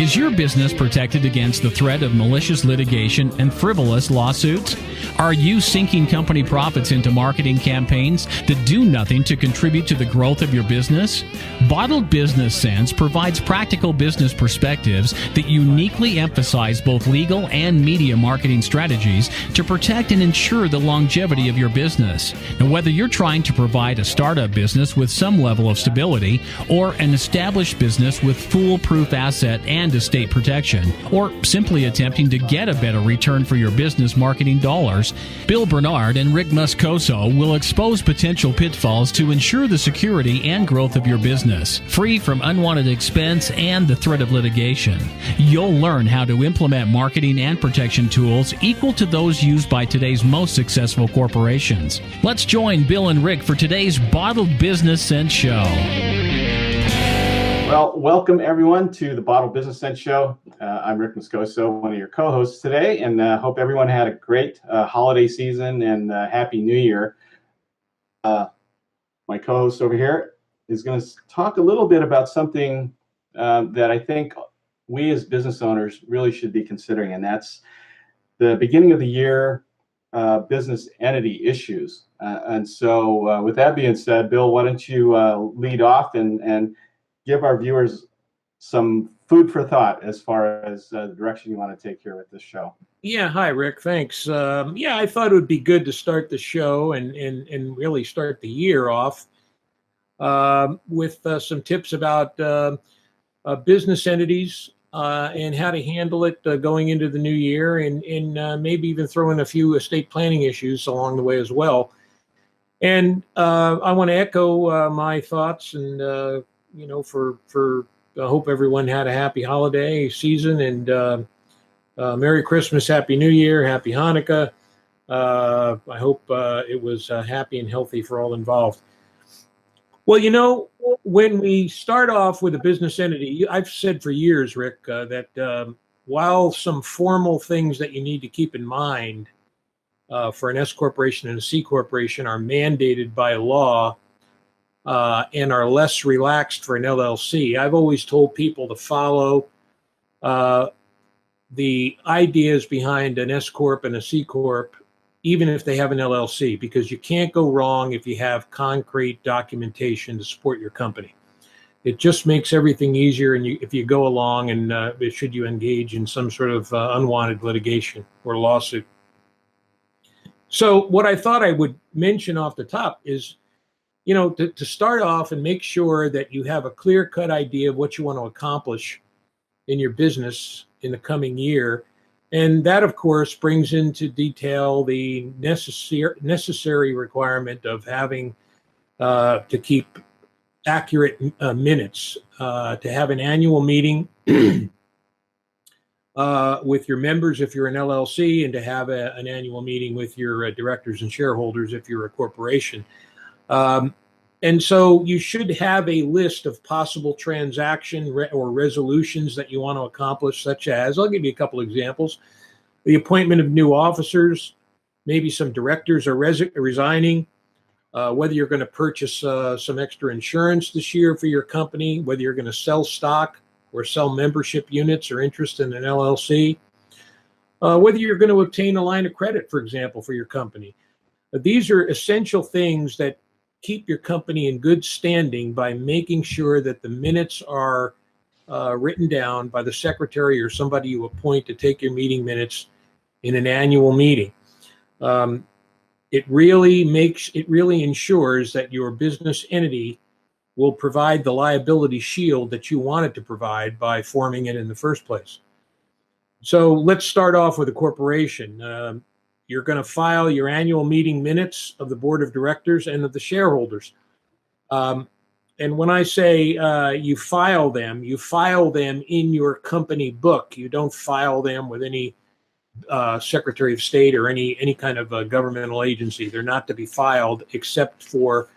Is your business protected against the threat of malicious litigation and frivolous lawsuits? Are you sinking company profits into marketing campaigns that do nothing to contribute to the growth of your business? Bottled Business Sense provides practical business perspectives that uniquely emphasize both legal and media marketing strategies to protect and ensure the longevity of your business. Now, whether you're trying to provide a startup business with some level of stability or an established business with foolproof asset and estate protection, or simply attempting to get a better return for your business marketing dollars, Bill Bernard and Rick Moscoso will expose potential pitfalls to ensure the security and growth of your business, free from unwanted expense and the threat of litigation. You'll learn how to implement marketing and protection tools equal to those used by today's most successful corporations. Let's join Bill and Rick for today's Bottled Business Sense Show. Well, welcome everyone to the Bottled Business Sense Show. I'm Rick Moscoso, one of your co-hosts today, and hope everyone had a great holiday season and Happy New Year. My co-host over here is going to talk a little bit about something that I think we as business owners really should be considering, and that's the beginning of the year business entity issues. And so with that being said, Bill, why don't you lead off and give our viewers some food for thought as far as the direction you want to take here with this show. Yeah, hi, Rick. Thanks. I thought it would be good to start the show and really start the year off with some tips about business entities and how to handle it going into the new year, and maybe even throw in a few estate planning issues along the way as well. And I want to echo my thoughts and I hope everyone had a happy holiday season, and Merry Christmas, Happy New Year, Happy Hanukkah. I hope it was happy and healthy for all involved. Well, when we start off with a business entity, I've said for years, Rick, that while some formal things that you need to keep in mind for an S corporation and a C corporation are mandated by law, and are less relaxed for an LLC, I've always told people to follow the ideas behind an S Corp and a C Corp, even if they have an LLC, because you can't go wrong if you have concrete documentation to support your company. It just makes everything easier, and if you go along and should you engage in some sort of unwanted litigation or lawsuit. So what I thought I would mention off the top is, to start off and make sure that you have a clear-cut idea of what you want to accomplish in your business in the coming year. And that, of course, brings into detail the necessary requirement of having to keep accurate minutes, to have an annual meeting with your members if you're an LLC, and to have an annual meeting with your directors and shareholders if you're a corporation. And so you should have a list of possible transaction or resolutions that you want to accomplish, such as, I'll give you a couple examples, the appointment of new officers, maybe some directors are resigning, whether you're going to purchase some extra insurance this year for your company, whether you're going to sell stock or sell membership units or interest in an LLC, whether you're going to obtain a line of credit, for example, for your company. These are essential things that keep your company in good standing by making sure that the minutes are written down by the secretary or somebody you appoint to take your meeting minutes in an annual meeting. It really ensures that your business entity will provide the liability shield that you want it to provide by forming it in the first place. So let's start off with a corporation. You're going to file your annual meeting minutes of the board of directors and of the shareholders. And when I say you file them in your company book. You don't file them with any Secretary of State or any kind of governmental agency. They're not to be filed except for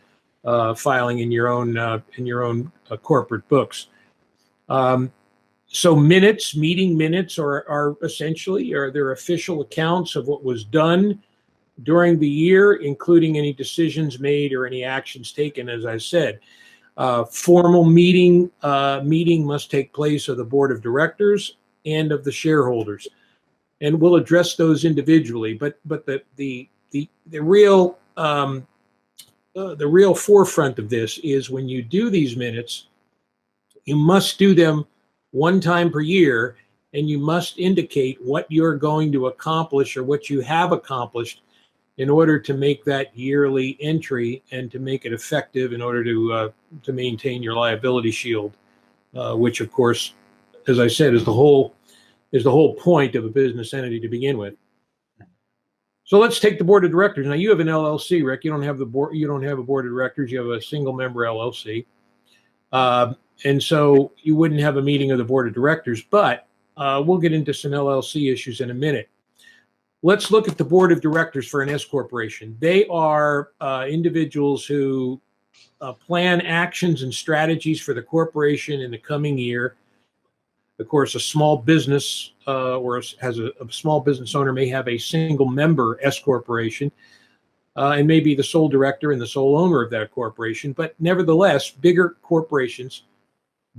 filing in your own corporate books. So meeting minutes are essentially their official accounts of what was done during the year, including any decisions made or any actions taken, as I said. Formal meeting must take place of the board of directors and of the shareholders, and we'll address those individually. But the real the real forefront of this is when you do these minutes, you must do them one time per year, and you must indicate what you're going to accomplish or what you have accomplished in order to make that yearly entry and to make it effective in order to maintain your liability shield, which of course, as I said, is the whole point of a business entity to begin with. So let's take the board of directors. Now you have an LLC, Rick. You don't have the board. You don't have a board of directors. You have a single member LLC, and so you wouldn't have a meeting of the board of directors. But we'll get into some LLC issues in a minute. Let's look at the board of directors for an S corporation. They are individuals who plan actions and strategies for the corporation in the coming year. Of course, a small business or has a small business owner may have a single member S corporation and may be the sole director and the sole owner of that corporation. But nevertheless, bigger corporations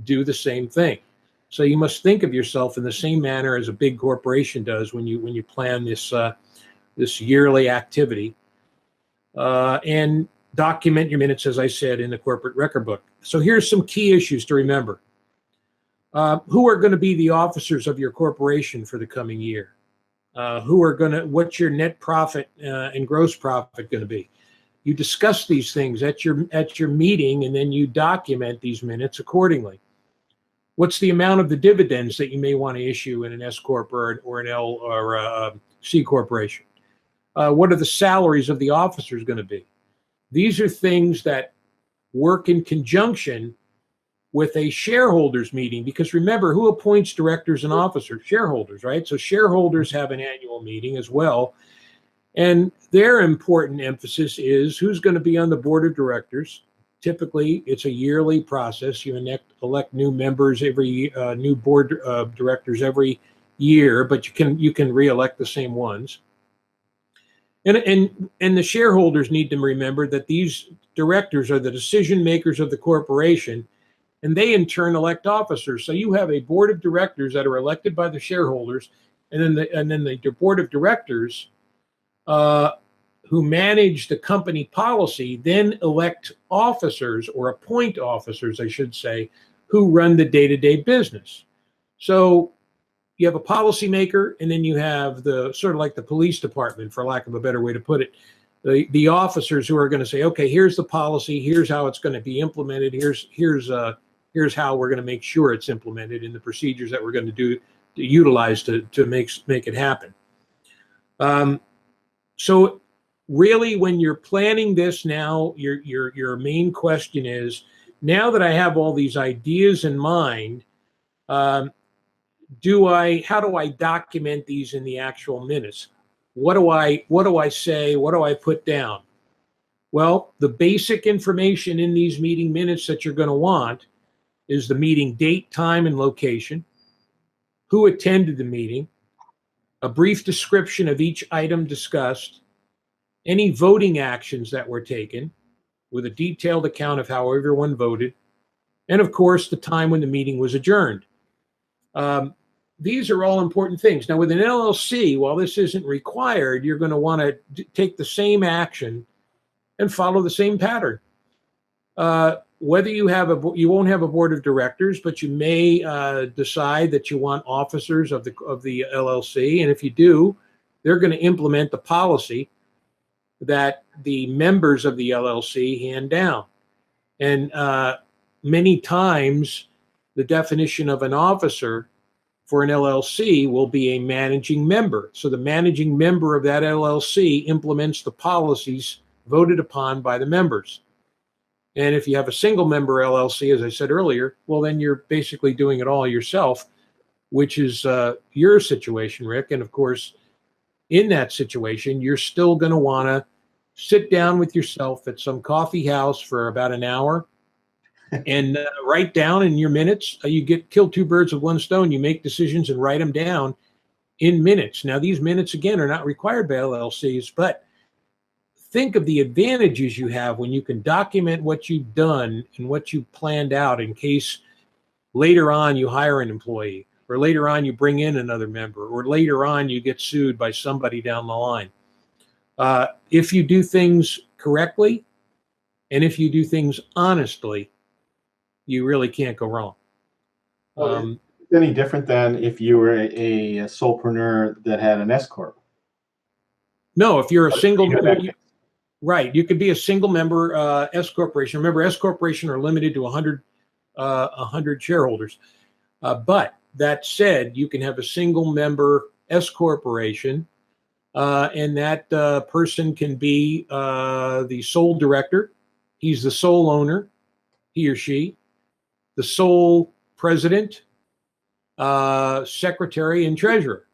do the same thing. So you must think of yourself in the same manner as a big corporation does when you plan this yearly activity, and document your minutes, as I said, in the corporate record book. So here's some key issues to remember. Who are going to be the officers of your corporation for the coming year? What's your net profit and gross profit going to be? You discuss these things at your meeting, and then you document these minutes accordingly. What's the amount of the dividends that you may want to issue in an S corp or an L or a C corporation? What are the salaries of the officers going to be? These are things that work in conjunction with a shareholders meeting, because remember, who appoints directors and officers? Shareholders, right? So shareholders have an annual meeting as well, and their important emphasis is who's going to be on the board of directors. Typically, it's a yearly process. You elect new members new board directors every year, but you can re-elect the same ones. And the shareholders need to remember that these directors are the decision makers of the corporation, and they in turn elect officers. So you have a board of directors that are elected by the shareholders, and then the board of directors who manage the company policy then elect officers, or appoint officers, I should say, who run the day-to-day business. So you have a policymaker, and then you have the sort of like the police department, for lack of a better way to put it, the officers who are going to say, okay, here's the policy, here's how it's going to be implemented, here's how we're going to make sure it's implemented, in the procedures that we're going to utilize to make it happen. So really, when you're planning this now, your main question is, now that I have all these ideas in mind, how do I document these in the actual minutes? What do I say? What do I put down? Well, the basic information in these meeting minutes that you're going to want is the meeting date, time, and location, who attended the meeting, a brief description of each item discussed, any voting actions that were taken, with a detailed account of how everyone voted, and of course, the time when the meeting was adjourned. These are all important things. Now, with an LLC, while this isn't required, you're going to want to take the same action and follow the same pattern. Whether you won't have a board of directors, but you may decide that you want officers of the LLC, and if you do, they're going to implement the policy that the members of the LLC hand down. And many times, the definition of an officer for an LLC will be a managing member. So the managing member of that LLC implements the policies voted upon by the members. And if you have a single member LLC, as I said earlier, well, then you're basically doing it all yourself, which is your situation, Rick. And of course, in that situation, you're still going to want to sit down with yourself at some coffee house for about an hour and write down in your minutes. You kill two birds with one stone. You make decisions and write them down in minutes. Now, these minutes, again, are not required by LLCs, but think of the advantages you have when you can document what you've done and what you planned out in case later on you hire an employee, or later on you bring in another member, or later on you get sued by somebody down the line. If you do things correctly and if you do things honestly, you really can't go wrong. It's any different than if you were a solopreneur that had an S corp? No, if you're a single member, right, you could be a single member S corporation. Remember, S corporation are limited to 100 shareholders. But that said, you can have a single member S corporation, and that person can be the sole director. He's the sole owner, he or she, the sole president, secretary, and treasurer.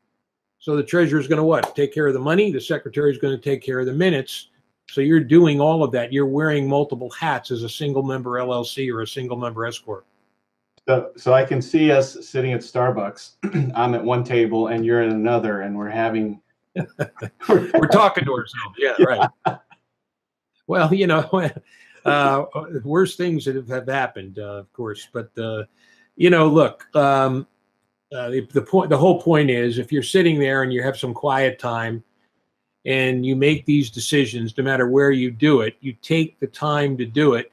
So the treasurer is going to what? Take care of the money. The secretary is going to take care of the minutes. So you're doing all of that. You're wearing multiple hats as a single member LLC or a single member S corp. So I can see us sitting at Starbucks. I'm at one table and you're at another, and we're having we're talking to ourselves. Yeah, right. Well, you know, worse things that have happened, of course. But you know, look, the whole point is, if you're sitting there and you have some quiet time and you make these decisions, no matter where you do it, you take the time to do it,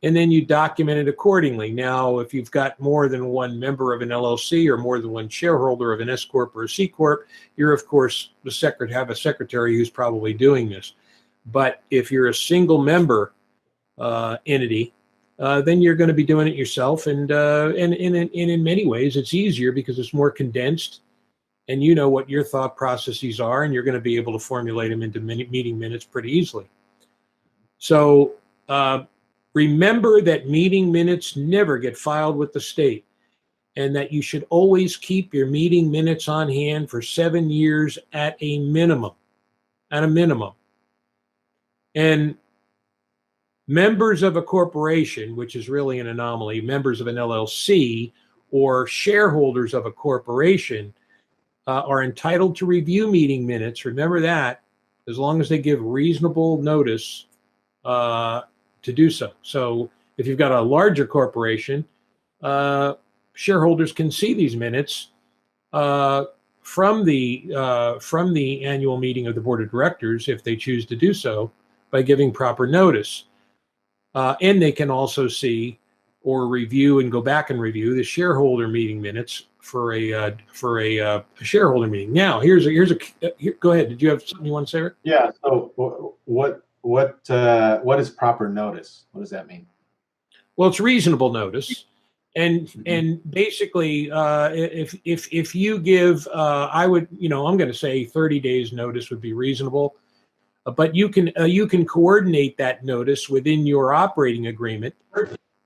and then you document it accordingly. Now, if you've got more than one member of an LLC or more than one shareholder of an S corp or a C corp, you're of course have a secretary who's probably doing this. But if you're a single member entity, then you're going to be doing it yourself, and in many ways it's easier because it's more condensed, and you know what your thought processes are, and you're going to be able to formulate them into meeting minutes pretty easily. So remember that meeting minutes never get filed with the state, and that you should always keep your meeting minutes on hand for 7 years at a minimum. And members of a corporation, which is really an anomaly, members of an LLC or shareholders of a corporation are entitled to review meeting minutes. Remember that, as long as they give reasonable notice to do so. So if you've got a larger corporation, shareholders can see these minutes from the annual meeting of the board of directors if they choose to do so by giving proper notice. And they can also see or review and go back and review the shareholder meeting minutes for a shareholder meeting. Now, here, go ahead. Did you have something you want to say, Rick? Yeah. So what is proper notice? What does that mean? Well, it's reasonable notice, and basically, if you give, I would, I'm going to say 30 days notice would be reasonable. But you can coordinate that notice within your operating agreement,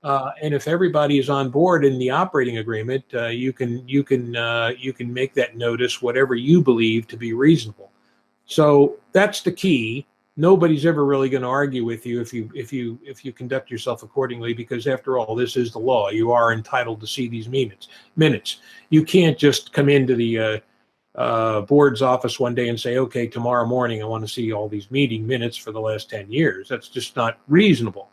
and if everybody is on board in the operating agreement, you can make that notice whatever you believe to be reasonable. So that's the key. Nobody's ever really going to argue with you if you conduct yourself accordingly, because after all, this is the law. You are entitled to see these minutes. You can't just come into the board's office one day and say, okay, tomorrow morning I want to see all these meeting minutes for the last 10 years. That's just not reasonable.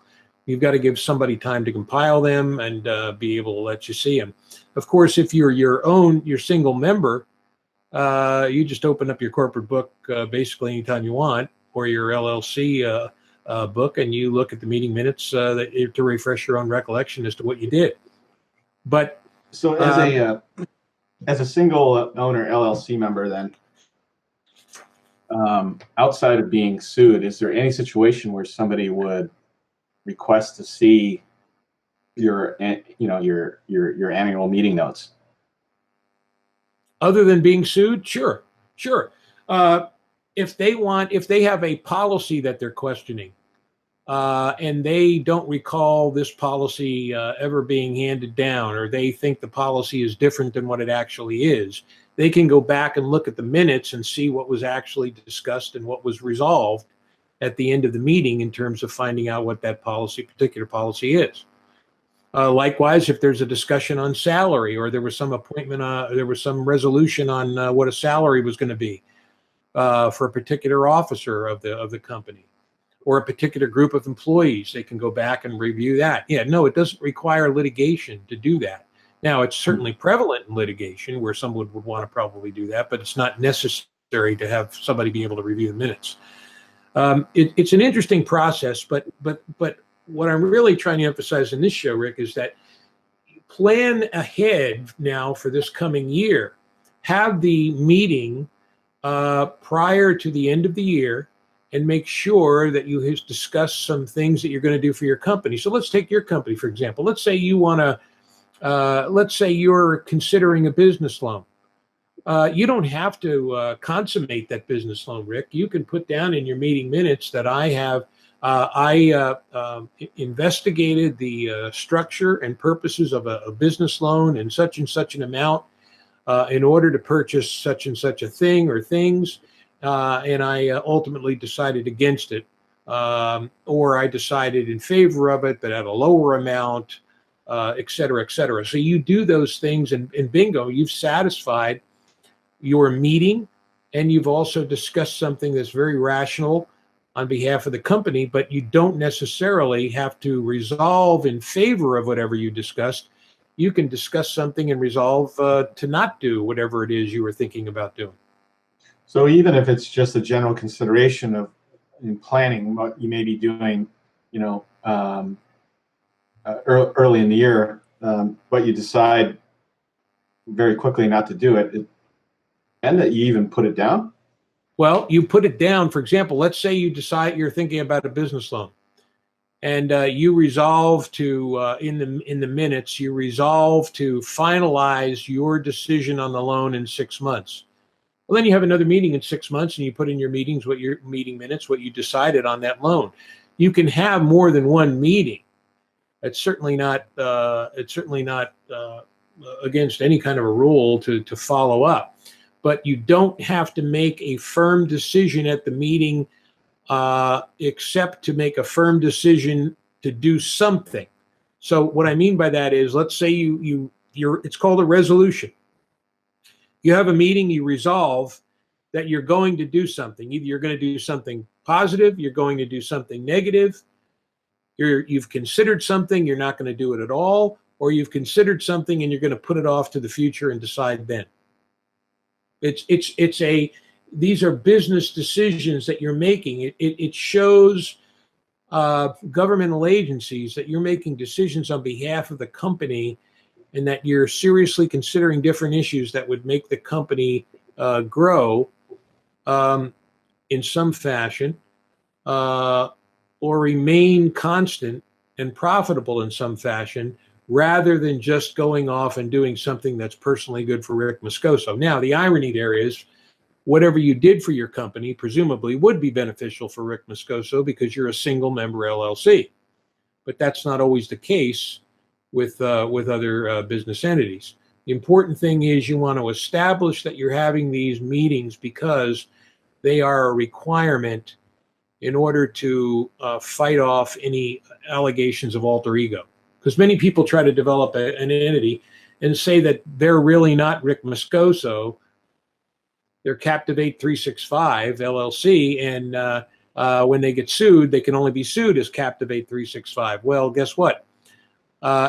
You've got to give somebody time to compile them and be able to let you see them. Of course, if you're your single member, you just open up your corporate book basically anytime you want, or your LLC book, and you look at the meeting minutes to refresh your own recollection as to what you did. But so as a single owner LLC member, then, outside of being sued, is there any situation where somebody would request to see your annual meeting notes? Other than being sued? Sure. If they have a policy that they're questioning, and they don't recall this policy ever being handed down, or they think the policy is different than what it actually is, they can go back and look at the minutes and see what was actually discussed and what was resolved at the end of the meeting in terms of finding out what that particular policy is. Likewise, if there's a discussion on salary, or there was some there was some resolution on what a salary was going to be for a particular officer of the company. or a particular group of employees. They can go back and review that. Yeah, no, it doesn't require litigation to do that. Now, it's certainly prevalent in litigation where someone would want to probably do that, but it's not necessary to have somebody be able to review the minutes. It's an interesting process, but what I'm really trying to emphasize in this show, Rick, is that plan ahead now for this coming year. Have the meeting prior to the end of the year and make sure that you have discussed some things that you're going to do for your company. So let's take your company, for example. Let's say you want to, let's say you're considering a business loan. You don't have to consummate that business loan, Rick. You can put down in your meeting minutes that I investigated the structure and purposes of a business loan in such and such an amount in order to purchase such and such a thing or things, and I ultimately decided against it, or I decided in favor of it, but at a lower amount, et cetera, et cetera. So you do those things, and bingo, you've satisfied your meeting, and you've also discussed something that's very rational on behalf of the company, but you don't necessarily have to resolve in favor of whatever you discussed. You can discuss something and resolve to not do whatever it is you were thinking about doing. So even if it's just a general consideration of in planning what you may be doing, you know, early in the year, but you decide very quickly not to do it, and that you even put it down? Well, you put it down. For example, let's say you decide you're thinking about a business loan, and you resolve to in the minutes you resolve to finalize your decision on the loan in 6 months. Well, then you have another meeting in 6 months, and you put in your meetings what your meeting minutes, what you decided on that loan. You can have more than one meeting. It's certainly not against any kind of a rule to follow up. But you don't have to make a firm decision at the meeting, except to make a firm decision to do something. So what I mean by that is, let's say you're it's called a resolution. You have a meeting, you resolve that you're going to do something. Either you're going to do something positive, you're going to do something negative, you've considered something, you're not going to do it at all, or you've considered something and you're going to put it off to the future and decide then. These are business decisions that you're making. It shows governmental agencies that you're making decisions on behalf of the company, and that you're seriously considering different issues that would make the company grow in some fashion, or remain constant and profitable in some fashion, rather than just going off and doing something that's personally good for Rick Moscoso. Now, the irony there is, whatever you did for your company presumably would be beneficial for Rick Moscoso because you're a single member LLC. But that's not always the case with other business entities. The important thing is you want to establish that you're having these meetings because they are a requirement in order to fight off any allegations of alter ego. Because many people try to develop an entity and say that they're really not Rick Moscoso. They're Captivate 365 LLC, and when they get sued, they can only be sued as Captivate 365. Well, guess what?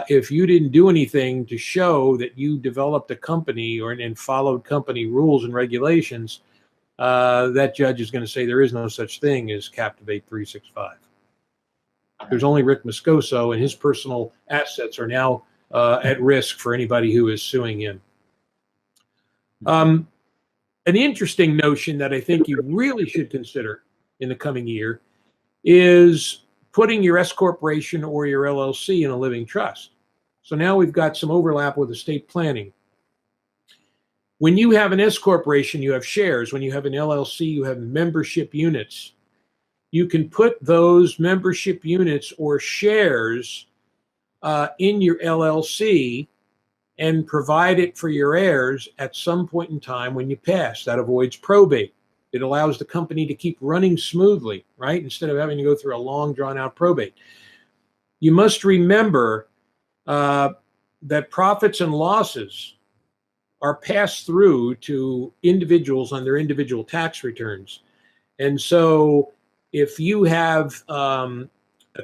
If you didn't do anything to show that you developed a company and followed company rules and regulations, that judge is going to say there is no such thing as Captivate 365. There's only Rick Moscoso, and his personal assets are now at risk for anybody who is suing him. An interesting notion that I think you really should consider in the coming year is putting your S corporation or your LLC in a living trust. So now we've got some overlap with estate planning. When you have an S corporation, you have shares. When you have an LLC, you have membership units. You can put those membership units or shares in your LLC and provide it for your heirs at some point in time when you pass. That avoids probate. It allows the company to keep running smoothly, right? Instead of having to go through a long, drawn-out probate. You must remember that profits and losses are passed through to individuals on their individual tax returns. And so if you have a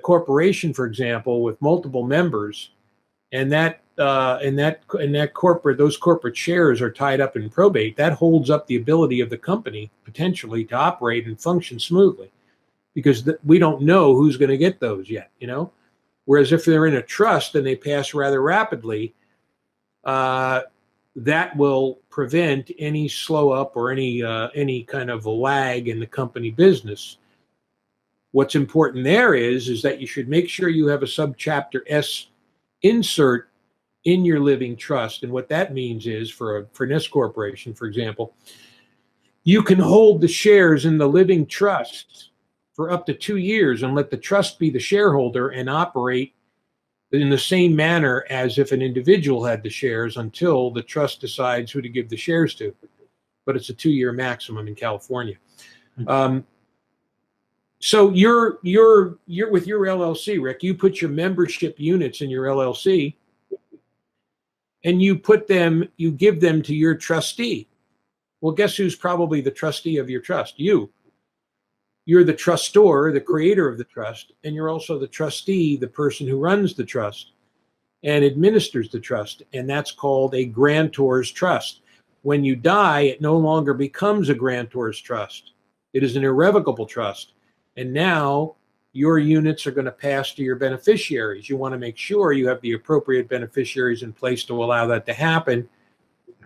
corporation, for example, with multiple members, and that those corporate shares are tied up in probate, that holds up the ability of the company potentially to operate and function smoothly, because we don't know who's going to get those yet, you know. Whereas if they're in a trust and they pass rather rapidly, that will prevent any slow up or any kind of a lag in the company business. What's important there is that you should make sure you have a subchapter S insert in your living trust. And what that means is, for an S corporation, for example, you can hold the shares in the living trust for up to 2 years and let the trust be the shareholder and operate in the same manner as if an individual had the shares until the trust decides who to give the shares to. But it's a 2-year maximum in California. So you're with your LLC, Rick, you put your membership units in your LLC and you give them to your trustee. Well, guess who's probably the trustee of your trust? You. You're the trustor, the creator of the trust, and you're also the trustee, the person who runs the trust and administers the trust. And that's called a grantor's trust. When you die, it no longer becomes a grantor's trust. It is an irrevocable trust. And now your units are going to pass to your beneficiaries. You want to make sure you have the appropriate beneficiaries in place to allow that to happen.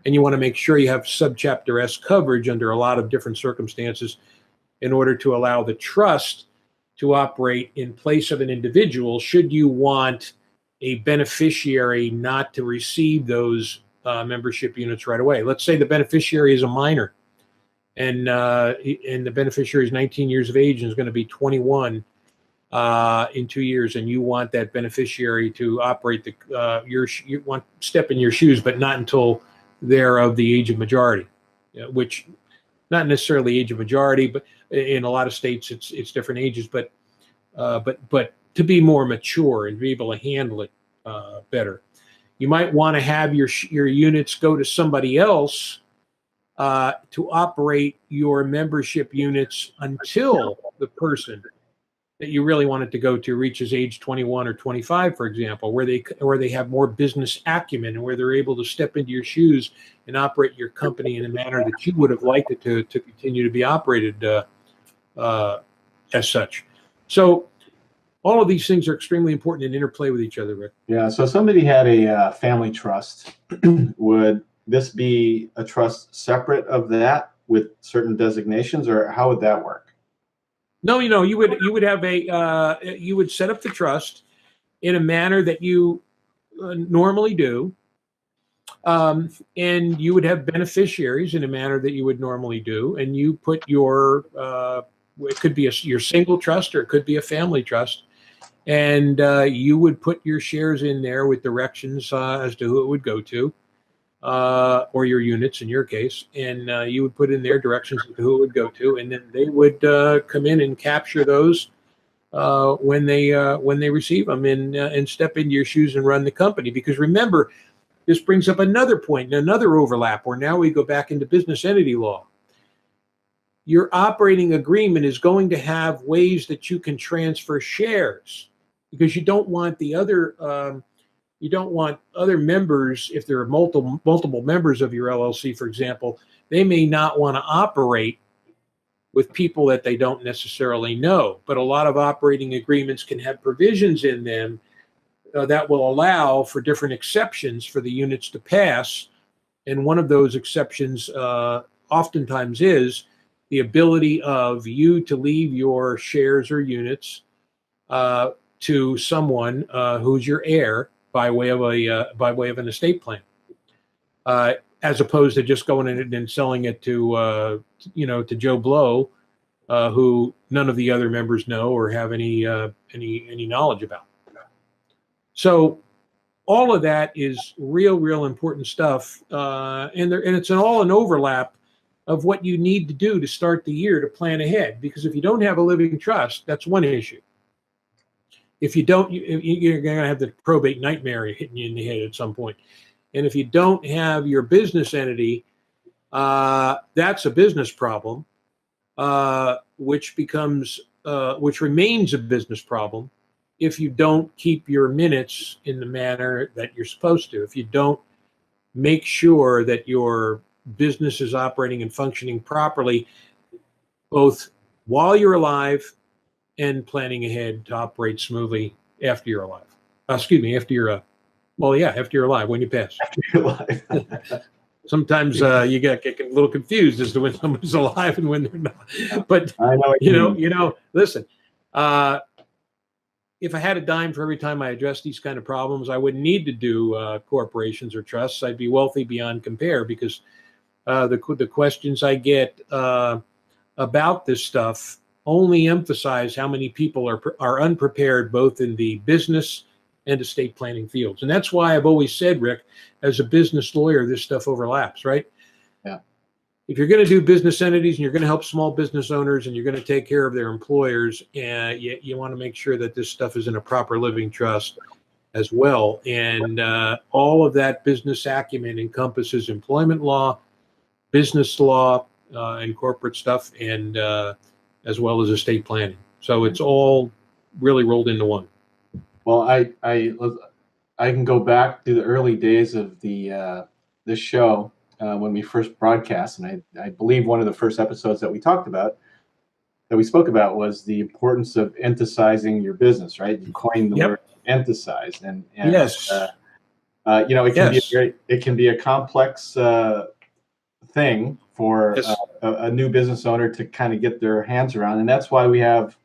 And you want to make sure you have subchapter S coverage under a lot of different circumstances in order to allow the trust to operate in place of an individual should you want a beneficiary not to receive those membership units right away. Let's say the beneficiary is a minor, and the beneficiary is 19 years of age and is going to be 21 in 2 years, and you want that beneficiary to operate you want to step in your shoes, but not until they're of the age of majority, which not necessarily age of majority, but in a lot of states it's different ages, but to be more mature and be able to handle it better. You might want to have your units go to somebody else to operate your membership units until the person that you really want it to go to reaches age 21 or 25, for example, where they have more business acumen and where they're able to step into your shoes and operate your company in a manner that you would have liked it to continue to be operated as such. So all of these things are extremely important and interplay with each other, Rick. Yeah, so somebody had a family trust. Would this be a trust separate of that with certain designations, or how would that work? No, you would have you would set up the trust in a manner that you normally do, and you would have beneficiaries in a manner that you would normally do, and you put your it could be your single trust or it could be a family trust, and you would put your shares in there with directions as to who it would go to, or your units in your case, and you would put in their directions as to who it would go to, and then they would come in and capture those when they receive them and step into your shoes and run the company. Because remember, this brings up another point and another overlap where now we go back into business entity law. Your operating agreement is going to have ways that you can transfer shares, because you don't want the other members, if there are multiple members of your LLC, for example, they may not want to operate with people that they don't necessarily know. But a lot of operating agreements can have provisions in them that will allow for different exceptions for the units to pass. And one of those exceptions oftentimes is the ability of you to leave your shares or units to someone who's your heir by way of an estate plan, as opposed to just going in and selling it to Joe Blow, who none of the other members know or have any knowledge about. So all of that is real important stuff, and it's all an overlap of what you need to do to start the year to plan ahead. Because if you don't have a living trust, that's one issue. If you don't, you're going to have the probate nightmare hitting you in the head at some point. And if you don't have your business entity, that's a business problem, which becomes which remains a business problem if you don't keep your minutes in the manner that you're supposed to. If you don't make sure that your business is operating and functioning properly, both while you're alive and planning ahead to operate smoothly after you're alive. Excuse me, after you're after you're alive, when you pass. Sometimes you get a little confused as to when someone's alive and when they're not. But I know what you mean. Listen, if I had a dime for every time I addressed these kind of problems, I wouldn't need to do corporations or trusts. I'd be wealthy beyond compare, because the questions I get about this stuff only emphasize how many people are unprepared, both in the business and estate planning fields. And that's why I've always said, Rick, as a business lawyer, this stuff overlaps, right? Yeah. If you're going to do business entities and you're going to help small business owners and you're going to take care of their employers, and you want to make sure that this stuff is in a proper living trust as well. And all of that business acumen encompasses employment law, business law, and corporate stuff, and as well as estate planning. So it's all really rolled into one. Well, I can go back to the early days of this show when we first broadcast, and I believe one of the first episodes that we spoke about was the importance of emphasizing your business. Right? You coined the word emphasize, and yes, it can be a complex thing for a new business owner to kind of get their hands around, and that's why we have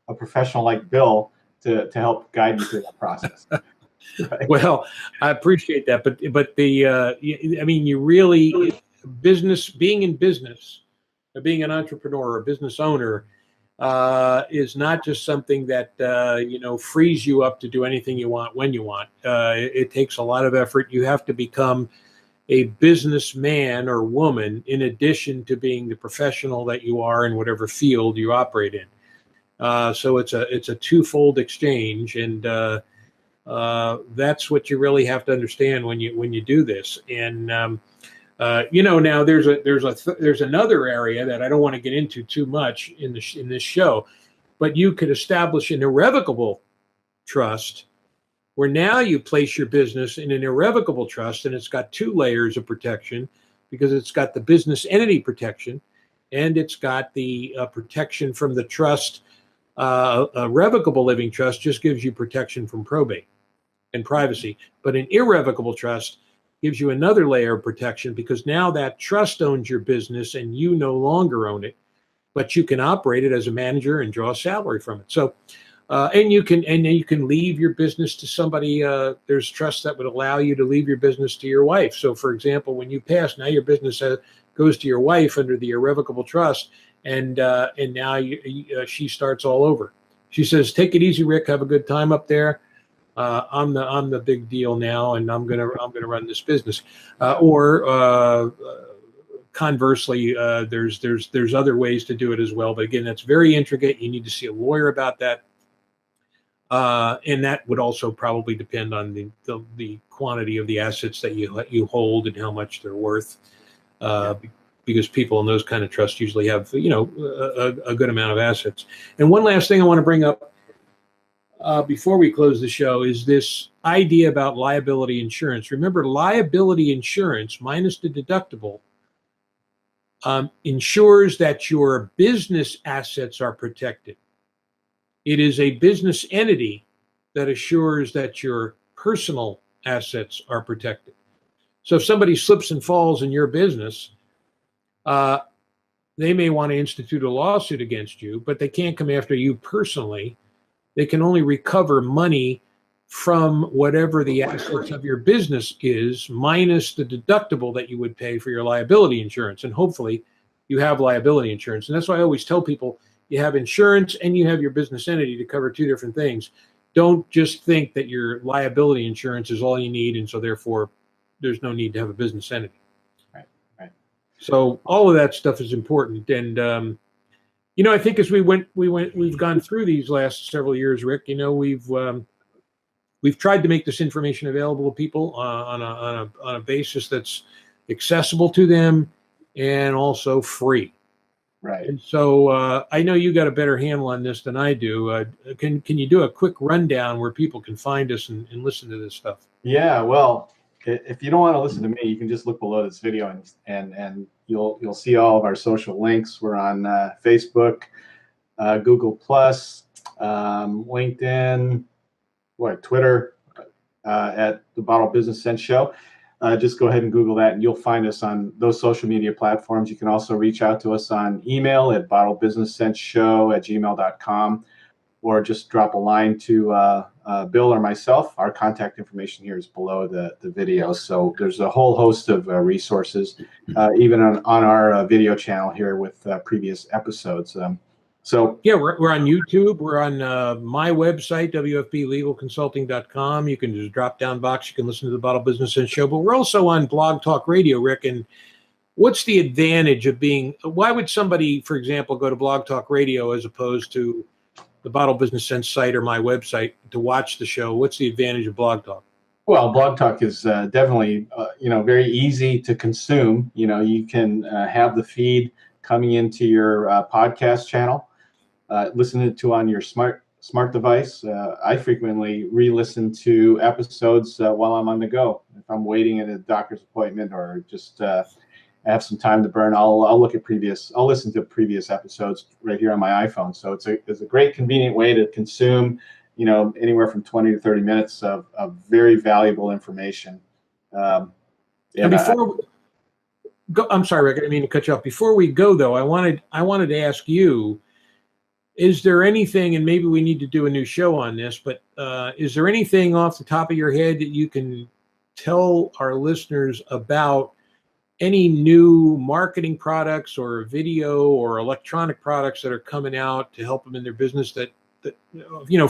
a professional like Bill to help guide you through that process. Right? Well, I appreciate that, but you really, being in business, being an entrepreneur or a business owner, is not just something that frees you up to do anything you want when you want. It takes a lot of effort. You have to become a businessman or woman in addition to being the professional that you are in whatever field you operate in. So it's a twofold exchange, and that's what you really have to understand when you do this. And now there's another area that I don't want to get into too much in this show, but you could establish an irrevocable trust where now you place your business in an irrevocable trust, and it's got two layers of protection, because it's got the business entity protection and it's got the protection from the trust. A revocable living trust just gives you protection from probate and privacy, but an irrevocable trust gives you another layer of protection, because now that trust owns your business and you no longer own it, but you can operate it as a manager and draw a salary from it. So, and you can leave your business to somebody. There's trusts that would allow you to leave your business to your wife. So, for example, when you pass, now your business goes to your wife under the irrevocable trust. And now she starts all over. She says, "Take it easy, Rick. Have a good time up there. I'm the big deal now, and I'm gonna run this business." Or conversely, there's other ways to do it as well. But again, that's very intricate. You need to see a lawyer about that, and that would also probably depend on the quantity of the assets that you hold and how much they're worth. Because people in those kind of trusts usually have, a good amount of assets. And one last thing I want to bring up before we close the show is this idea about liability insurance. Remember, liability insurance minus the deductible ensures that your business assets are protected. It is a business entity that assures that your personal assets are protected. So if somebody slips and falls in your business, they may want to institute a lawsuit against you, but they can't come after you personally. They can only recover money from whatever the assets of your business is, minus the deductible that you would pay for your liability insurance. And hopefully you have liability insurance. And that's why I always tell people, you have insurance and you have your business entity to cover two different things. Don't just think that your liability insurance is all you need, and so therefore there's no need to have a business entity. So all of that stuff is important. And, I think as we've gone through these last several years, Rick, we've tried to make this information available to people on a basis that's accessible to them and also free. Right. And so I know you got a better handle on this than I do. Can you do a quick rundown where people can find us and listen to this stuff? Yeah, well, if you don't want to listen to me, you can just look below this video and you'll see all of our social links. We're on Facebook, Google Plus, LinkedIn, Twitter, at the Bottle Business Sense Show. Just go ahead and Google that, and you'll find us on those social media platforms. You can also reach out to us on email at bottlebusinesssenseshow@gmail.com, or just drop a line to Bill or myself. Our contact information here is below the video. So there's a whole host of resources, even on our video channel here with previous episodes. So yeah, we're on YouTube. We're on my website, wfblegalconsulting.com. You can just drop down box. You can listen to the Bottle Business Sense Show. But we're also on Blog Talk Radio, Rick. And what's the advantage of being? Why would somebody, for example, go to Blog Talk Radio as opposed to the Bottle Business Sense site or my website to watch the show? What's the advantage of Blog Talk? Well, Blog Talk is definitely very easy to consume. You can have the feed coming into your podcast channel. Listen to on your smart device. I frequently re-listen to episodes while I'm on the go. If I'm waiting at a doctor's appointment or just have some time to burn, I'll listen to previous episodes right here on my iPhone. So it's a great convenient way to consume, anywhere from 20 to 30 minutes of very valuable information. And before I'm sorry, Rick, I didn't mean to cut you off. Before we go, though, I wanted to ask you, is there anything, and maybe we need to do a new show on this, but is there anything off the top of your head that you can tell our listeners about any new marketing products or video or electronic products that are coming out to help them in their business that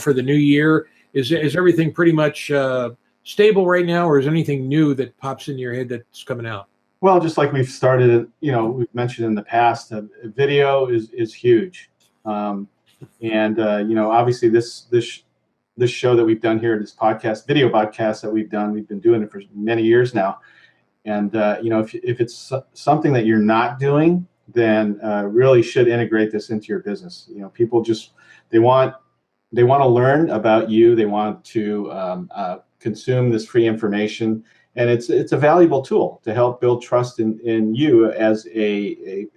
for the new year? Is everything pretty much stable right now, or is there anything new that pops into your head that's coming out? Well, just like we've started, we've mentioned in the past, video is huge. Obviously this show that we've done here, this video podcast that we've been doing it for many years now. And, if it's something that you're not doing, then really should integrate this into your business. People they want to learn about you. They want to consume this free information. And it's a valuable tool to help build trust in you as a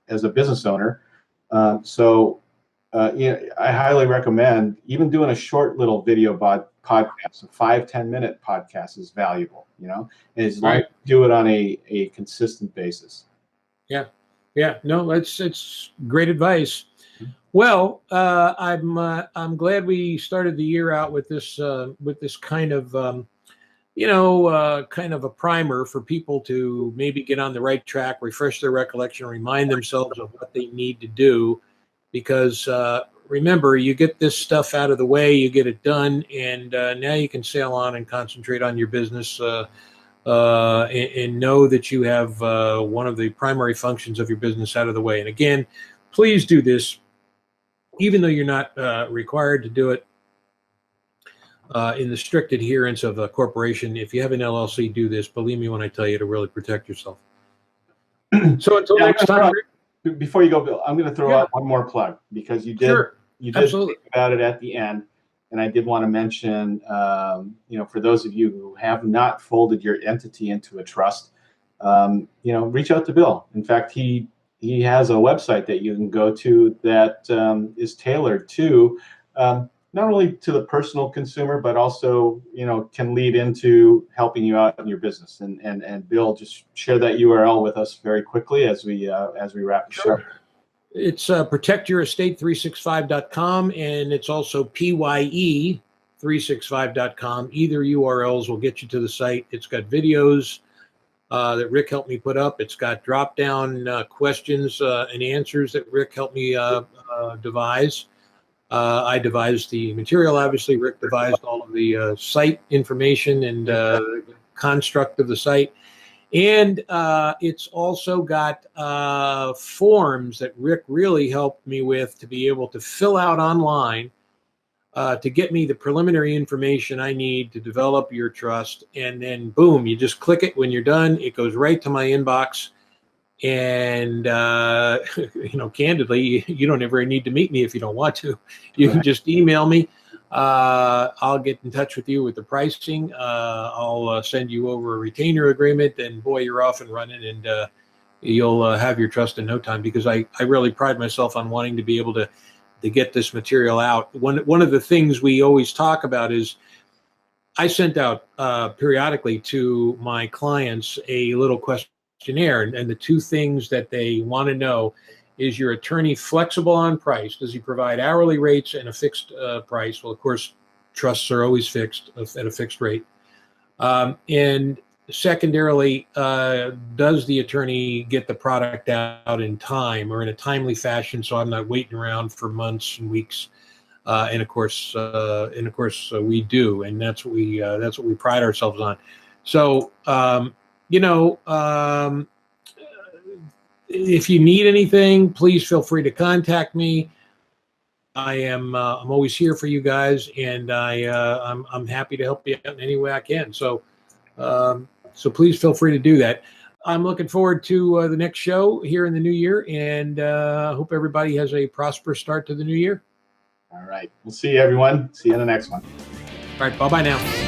business owner. I highly recommend even doing a short little video podcast. A 5-10 minute podcast is valuable, and as long as you do it on a consistent basis. Yeah. No, it's great advice. Well, I'm glad we started the year out with this kind of kind of a primer for people to maybe get on the right track, refresh their recollection, remind themselves of what they need to do. Because remember, you get this stuff out of the way, you get it done, and now you can sail on and concentrate on your business and know that you have one of the primary functions of your business out of the way. And again, please do this, even though you're not required to do it in the strict adherence of a corporation. If you have an LLC, do this. Believe me when I tell you, to really protect yourself. So until next time. Before you go, Bill, I'm going to throw out one more plug, because you did Absolutely. Think about it at the end, and I did want to mention, for those of you who have not folded your entity into a trust, reach out to Bill. In fact, he has a website that you can go to that is tailored to not only to the personal consumer, but also can lead into helping you out in your business. And Bill, just share that URL with us very quickly as we wrap the show. It's protectyourestate365.com, and it's also PYE365.com. Either URLs will get you to the site. It's got videos that Rick helped me put up. It's got drop-down questions and answers that Rick helped me devise. I devised the material, obviously. Rick devised all of the site information and construct of the site. And it's also got forms that Rick really helped me with to be able to fill out online to get me the preliminary information I need to develop your trust. And then, boom, you just click it when you're done. It goes right to my inbox. And, candidly, you don't ever need to meet me if you don't want to. You can just email me. I'll get in touch with you with the pricing. I'll send you over a retainer agreement, and boy, you're off and running, and you'll have your trust in no time, because I really pride myself on wanting to be able to get this material out. One of the things we always talk about is I sent out periodically to my clients a little questionnaire, and the two things that they want to know is, your attorney flexible on price? Does he provide hourly rates and a fixed price? Well, of course, trusts are always fixed at a fixed rate. And secondarily, does the attorney get the product out in time or in a timely fashion, so I'm not waiting around for months and weeks? And of course, we do, and that's what we pride ourselves on. So, if you need anything, please feel free to contact me. I'm always here for you guys, and I'm happy to help you out in any way I can. So please feel free to do that. I'm looking forward to the next show here in the new year, and hope everybody has a prosperous start to the new year. All right. We'll see you, everyone. See you in the next one. All right. Bye-bye now.